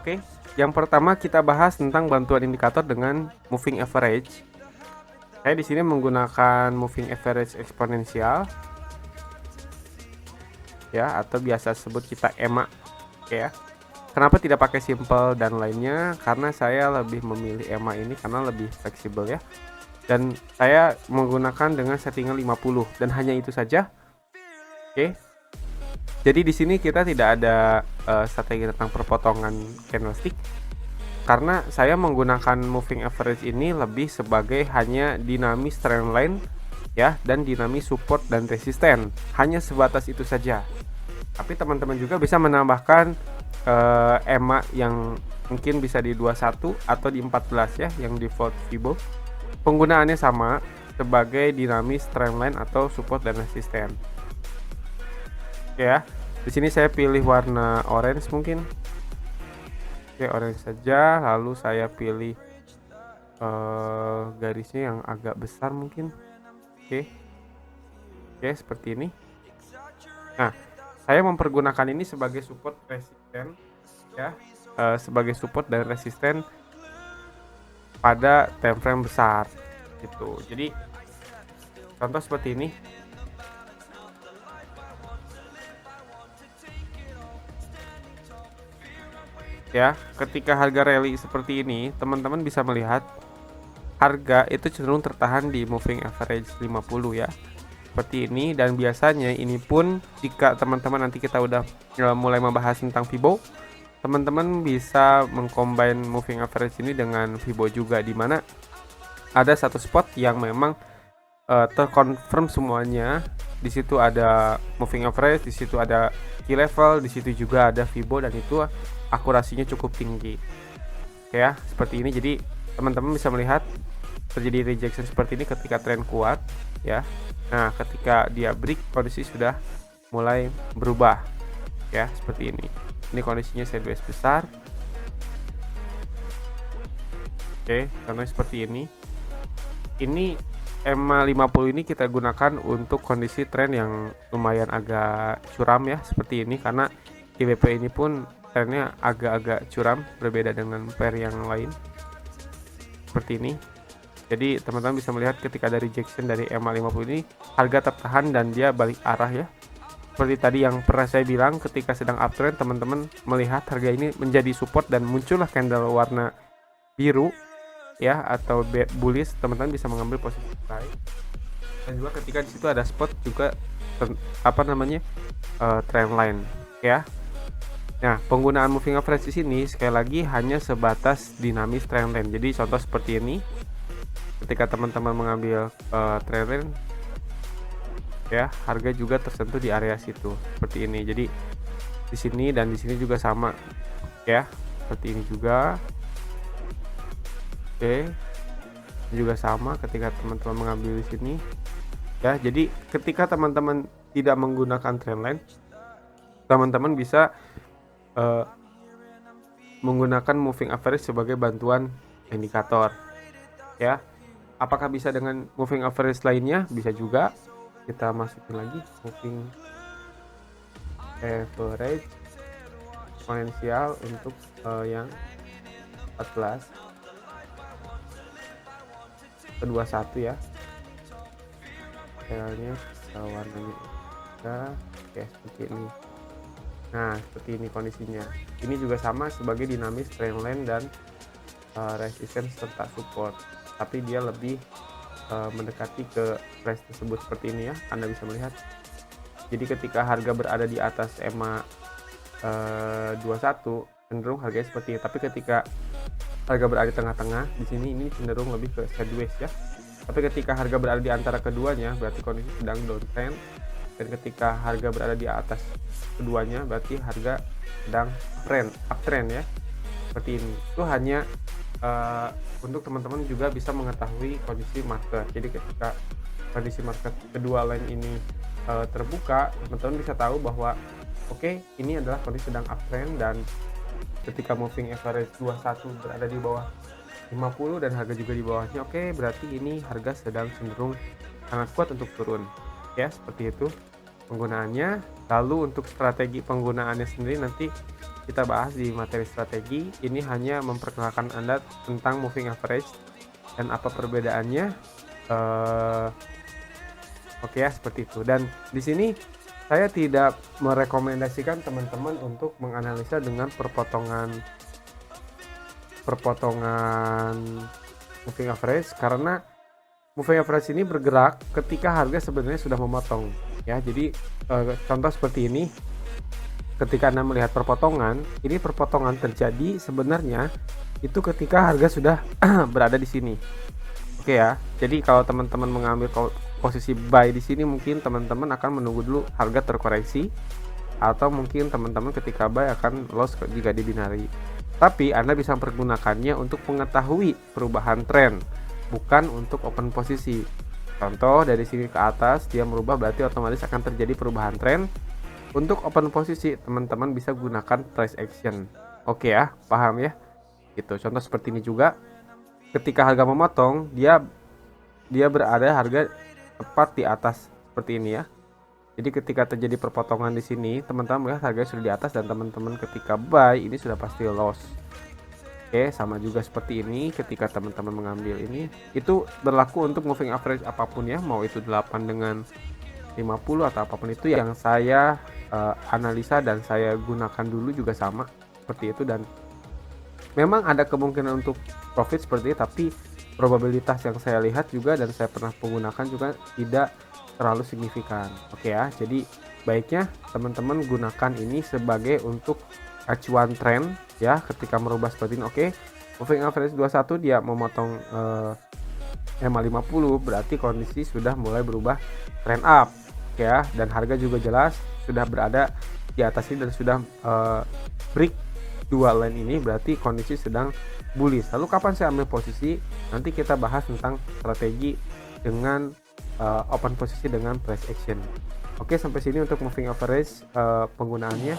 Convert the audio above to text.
Oke, yang pertama kita bahas tentang bantuan indikator dengan moving average. Saya di sini menggunakan moving average eksponensial ya, atau biasa sebut kita EMA. Oke ya. Kenapa tidak pakai simple dan lainnya? Karena saya lebih memilih EMA ini karena lebih fleksibel ya. Dan saya menggunakan dengan settingan 50 dan hanya itu saja. Oke. Jadi di sini kita tidak ada strategi tentang perpotongan candlestick karena saya menggunakan moving average ini lebih sebagai hanya dinamis trendline ya, dan dinamis support dan resisten. Hanya sebatas itu saja. Tapi teman-teman juga bisa menambahkan EMA yang mungkin bisa di 21 atau di 14 ya, yang default Fibo. Penggunaannya sama sebagai dinamis trendline atau support dan resisten. Oke ya. Di sini saya pilih warna orange mungkin. Oke, orange saja, lalu saya pilih garisnya yang agak besar mungkin. Oke. Oke, seperti ini. Nah, saya mempergunakan ini sebagai support resisten ya, sebagai support dan resisten pada time frame besar gitu. Jadi contoh seperti ini. Ya, ketika harga rally seperti ini, teman-teman bisa melihat harga itu cenderung tertahan di moving average 50 ya. Seperti ini, dan biasanya ini pun jika teman-teman nanti kita udah mulai membahas tentang Fibo, teman-teman bisa mengcombine moving average ini dengan Fibo juga, di mana ada satu spot yang memang terkonfirm semuanya. Di situ ada moving average, di situ ada key level, di situ juga ada Fibo, dan itu akurasinya cukup tinggi. Ya, seperti ini. Jadi teman-teman bisa melihat terjadi rejection seperti ini ketika tren kuat ya. Nah, ketika dia break, kondisi sudah mulai berubah ya, seperti ini. Ini kondisinya sideways besar. Oke, karena seperti ini. Ini EMA 50 ini kita gunakan untuk kondisi tren yang lumayan agak curam ya, seperti ini, karena IBP ini pun trennya agak-agak curam berbeda dengan pair yang lain. Seperti ini. Jadi teman-teman bisa melihat ketika ada rejection dari EMA 50 ini, harga tertahan dan dia balik arah ya. Seperti tadi yang pernah saya bilang, ketika sedang uptrend teman-teman melihat harga ini menjadi support dan muncullah candle warna biru ya, atau bullish, teman-teman bisa mengambil posisi buy. Dan juga ketika di situ ada spot juga trend line ya. Nah, penggunaan moving average di sini sekali lagi hanya sebatas dinamis trend line. Jadi contoh seperti ini. Ketika teman-teman mengambil trend line ya, harga juga tersentuh di area situ seperti ini. Jadi di sini dan di sini juga sama ya, seperti ini juga. Oke, juga sama ketika teman-teman mengambil di sini ya. Jadi ketika teman-teman tidak menggunakan trendline, teman-teman bisa menggunakan moving average sebagai bantuan indikator ya. Apakah bisa dengan moving average lainnya? Bisa juga. Kita masukin lagi moving average eksponensial untuk yang 14 ke 21 ya. Filenya warnanya ya, seperti ini. Nah, seperti ini kondisinya. Ini juga sama sebagai dinamis trendline dan resistance serta support, tapi dia lebih mendekati ke price tersebut seperti ini ya. Anda bisa melihat. Jadi ketika harga berada di atas EMA 21 cenderung harganya seperti ini, tapi ketika harga berada di tengah-tengah di sini, ini cenderung lebih ke sideways ya. Tapi ketika harga berada di antara keduanya berarti kondisi sedang downtrend, dan ketika harga berada di atas keduanya berarti harga sedang uptrend ya, seperti ini. Itu hanya untuk teman-teman juga bisa mengetahui kondisi market. Jadi ketika kondisi market kedua line ini terbuka, teman-teman bisa tahu bahwa oke, ini adalah kondisi sedang uptrend, dan ketika moving average 21 berada di bawah 50 dan harga juga di bawahnya, oke, berarti ini harga sedang cenderung sangat kuat untuk turun ya, seperti itu penggunaannya. Lalu untuk strategi penggunaannya sendiri nanti kita bahas di materi strategi. Ini hanya memperkenalkan Anda tentang moving average dan apa perbedaannya. Oke ya, seperti itu. Dan di sini saya tidak merekomendasikan teman-teman untuk menganalisa dengan perpotongan moving average, karena moving average ini bergerak ketika harga sebenarnya sudah memotong ya. Jadi contoh seperti ini, ketika Anda melihat perpotongan, ini perpotongan terjadi sebenarnya itu ketika harga sudah berada di sini. Oke ya. Jadi kalau teman-teman mengambil posisi buy di sini, mungkin teman-teman akan menunggu dulu harga terkoreksi, atau mungkin teman-teman ketika buy akan loss jika di binary. Tapi Anda bisa mempergunakannya untuk mengetahui perubahan tren, bukan untuk open posisi. Contoh dari sini ke atas dia merubah, berarti otomatis akan terjadi perubahan tren. Untuk open posisi teman-teman bisa gunakan price action. Oke ya, paham ya? Gitu. Contoh seperti ini juga. Ketika harga memotong, dia berada harga tepat di atas seperti ini ya. Jadi ketika terjadi perpotongan di sini, teman-teman melihat harga sudah di atas, dan teman-teman ketika buy ini sudah pasti loss. Oke, sama juga seperti ini ketika teman-teman mengambil ini. Itu berlaku untuk moving average apapun ya, mau itu 8 dengan 50 atau apapun itu yang saya analisa dan saya gunakan dulu juga sama seperti itu. Dan memang ada kemungkinan untuk profit seperti itu, tapi probabilitas yang saya lihat juga dan saya pernah menggunakan juga tidak terlalu signifikan. Oke ya, jadi baiknya teman-teman gunakan ini sebagai untuk acuan tren ya, ketika merubah seperti ini. Oke, moving average 21 dia memotong EMA 50, berarti kondisi sudah mulai berubah trend up. Oke ya, dan harga juga jelas sudah berada di atas ini dan sudah break dua line ini, berarti kondisi sedang bullish. Lalu kapan saya ambil posisi? Nanti kita bahas tentang strategi dengan open posisi dengan price action. Oke, sampai sini untuk moving average penggunaannya.